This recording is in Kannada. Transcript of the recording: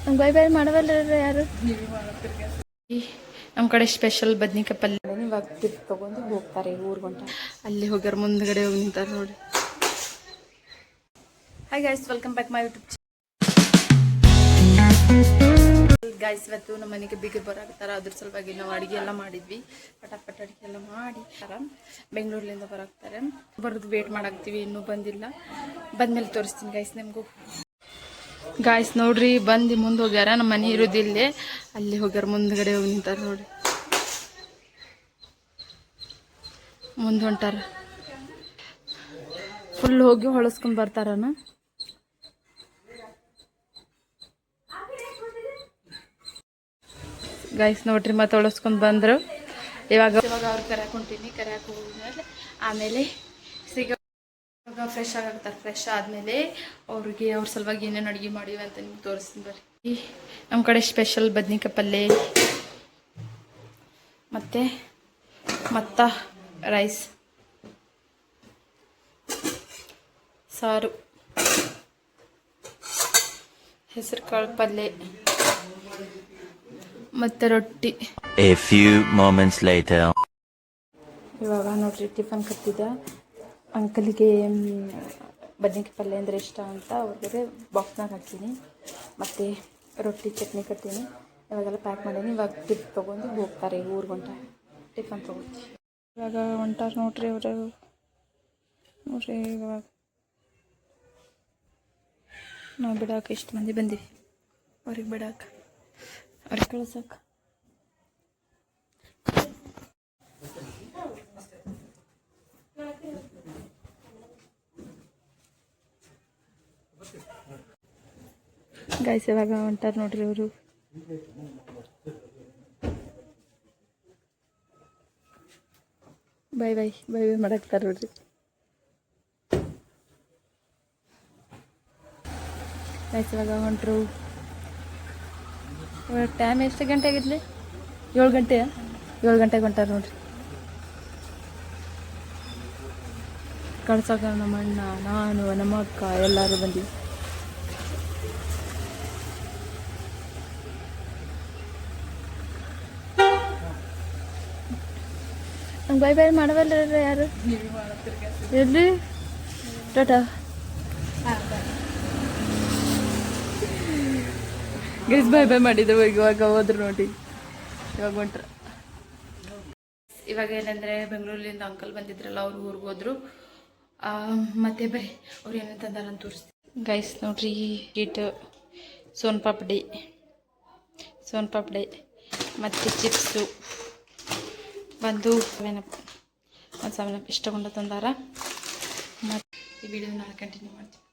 ನಂಗೆ ಬೈ ಬೈ ಮಾಡವಲ್ಲ ಯಾರು ನಮ್ಮ ಕಡೆ ಸ್ಪೆಷಲ್ ಬದ್ನಿಕಾಯಿ ಪಲ್ಯ ಇವಾಗ ತಗೊಂಡು ಹೋಗ್ತಾರೆ ಊರ್ಗೊಂಟ ಅಲ್ಲಿ ಹೋಗ್ಯಾರ ಮುಂದ್ಗಡೆ ಹೋಗಿ ನಿಂತಾರೆ ನೋಡಿ. Hi guys, welcome back my YouTube guys. ಇವತ್ತು ನಮ್ಮ ಮನೆಗೆ ಬೀಗರು ಬರಾಕತ್ತಾರ, ಅದ್ರ ಸಲುವಾಗಿ ನಾವು ಅಡುಗೆ ಎಲ್ಲ ಮಾಡಿದ್ವಿ. ಪಟಾಪಟ್ ಅಡುಗೆ ಎಲ್ಲ ಮಾಡಿ ಬೆಂಗಳೂರಿನಿಂದ ಬರಾಕ್ತಾರೆ. ಬರೋದು ವೇಟ್ ಮಾಡಾಕ್ತೀವಿ, ಇನ್ನೂ ಬಂದಿಲ್ಲ. ಬಂದ್ಮೇಲೆ ತೋರಿಸ್ತೀನಿ ಗೈಸ್ ನಿಮಗೂ. ಗಾಯ್ಸ್ ನೋಡ್ರಿ, ಬಂದು ಮುಂದೆ ಹೋಗ್ಯಾರ. ನಮ್ಮ ಮನೆ ಇರೋದಿಲ್ಲೇ, ಅಲ್ಲಿ ಹೋಗ್ಯಾರ ಮುಂದ್ಗಡೆ ಹೋಗಿ ನಿಂತಾರೆ ನೋಡಿ. ಮುಂದೆ ಹೊಂಟಾರ, ಫುಲ್ ಹೋಗಿ ಹೊಳಸ್ಕೊಂಡ್ ಬರ್ತಾರನ. ಗೈಸ್ ನೋಡ್ರಿ, ಮತ್ತೆ ಹೊಳಸ್ಕೊಂಡ್ ಬಂದ್ರು. ಇವಾಗ ಅವ್ರು ಕರ್ಯಾಕ್ ಹೊಂಟೀನಿ. ಕರ್ಯಾಕ್ ಹೋದ್ಮೇಲೆ ಆಮೇಲೆ ಇವಾಗ ಫ್ರೆಶ್ ಆಗಾಕ್ತಾರೆ. ಫ್ರೆಶ್ ಆದಮೇಲೆ ಅವ್ರಿಗೆ ಅವ್ರ ಸಲುವಾಗಿ ಏನೇನು ಅಡುಗೆ ಮಾಡಿವಿ ಅಂತ ನಿಮ್ಗೆ ತೋರಿಸ್ತೀನಿ ಬರ್ರಿ. ನಮ್ಮ ಕಡೆ ಸ್ಪೆಷಲ್ ಬದ್ನಿಕಾಯಿ ಪಲ್ಯ ಮತ್ತು ರೈಸ್, ಸಾರು, ಹೆಸರು ಕಾಳು ಪಲ್ಯ ಮತ್ತು ರೊಟ್ಟಿ. A few moments later. ಇವಾಗ ನೋಡ್ರಿ, ಟಿಫನ್ ಕಟ್ಟಿದ್ದ ಅಂಕಲ್ಗೆ ಬದ್ನಿಕಾಯಿ ಪಲ್ಯ ಅಂದರೆ ಇಷ್ಟ ಅಂತ ಅವ್ರಿಗೆ ಬಾಕ್ಸ್ನಾಗ ಹಾಕೀನಿ. ಮತ್ತು ರೊಟ್ಟಿ ಚಟ್ನಿ ಕಟ್ಟೀನಿ. ಇವಾಗೆಲ್ಲ ಪ್ಯಾಕ್ ಮಾಡೀನಿ. ಇವಾಗ ಟಿಫ್ ತೊಗೊಂಡು ಹೋಗ್ತಾರೆ ಊರ್ಗೊಂಟ ಟಿಫನ್ ತೊಗೊಂಡು. ಇವಾಗ ಹೊಂಟಾರ ನೋಡ್ರಿ ಅವರು. ನೋಡ್ರಿ, ಇವಾಗ ನಾವು ಬಿಡಾಕ ಇಷ್ಟು ಮಂದಿ ಬಂದೀವಿ. ಅವ್ರಿಗೆ ಬಿಡಾಕ, ಅವ್ರಿಗೆ ಕಳ್ಸಕ್ಕೆ. ಗೈಸ್ ಇವಾಗ ಹೊಂಟಾರ ನೋಡ್ರಿ ಅವರು. ಬೈ ಬೈ ಬೈ ಬೈ ಮಾಡಾಕ್ತಾರ ನೋಡ್ರಿ. ಗೈಸ್ ಇವಾಗ ಹೊಂಟ್ರು. ಇವಾಗ ಟೈಮ್ ಎಷ್ಟು ಗಂಟೆ ಆಗಿದ್ಲಿ? 7 ಗಂಟೆ. 7 ಗಂಟೆಗೆ ಹೊಂಟಾರ ನೋಡ್ರಿ. ಕಳ್ಸಕ ನಮ್ಮ ಅಣ್ಣ, ನಾನು, ನಮ್ಮ ಅಕ್ಕ ಎಲ್ಲರೂ ಬಂದೀವಿ. ನಂಗೆ ಬೈ ಬೈ ಮಾಡವಲ್ಲ ಯಾರು ಎಲ್ಲಿ ಟಾಟಾ. ಗೈಸ್ ಬೈ ಬೈ ಮಾಡಿದ್ರು. ಇವಾಗ ಹೋದ್ರು ನೋಡಿ, ಇವಾಗ ಹೊಂಟ್ರ. ಇವಾಗ ಏನಂದರೆ ಬೆಂಗಳೂರಿಂದ ಅಂಕಲ್ ಬಂದಿದ್ರಲ್ಲ, ಅವ್ರು ಊರಿಗೆ ಹೋದ್ರು. ಮತ್ತೆ ಬರೀ ಅವ್ರು ಏನಂತಂದಾರ ಅಂತ ತೋರಿಸ್ತೀನಿ. ಗೈಸ್ ನೋಡ್ರಿ, ಸ್ವೀಟ್, ಸೋನ್ ಪಾಪಡಿ ಮತ್ತು ಚಿಪ್ಸು ಬಂದು ಒಂದು 7 ಇಷ್ಟ ಕೊಂಡು ತಂದಾರ. ಮತ್ತು ಈ ವಿಡಿಯೋನ ಕಂಟಿನ್ಯೂ ಮಾಡ್ತೀವಿ.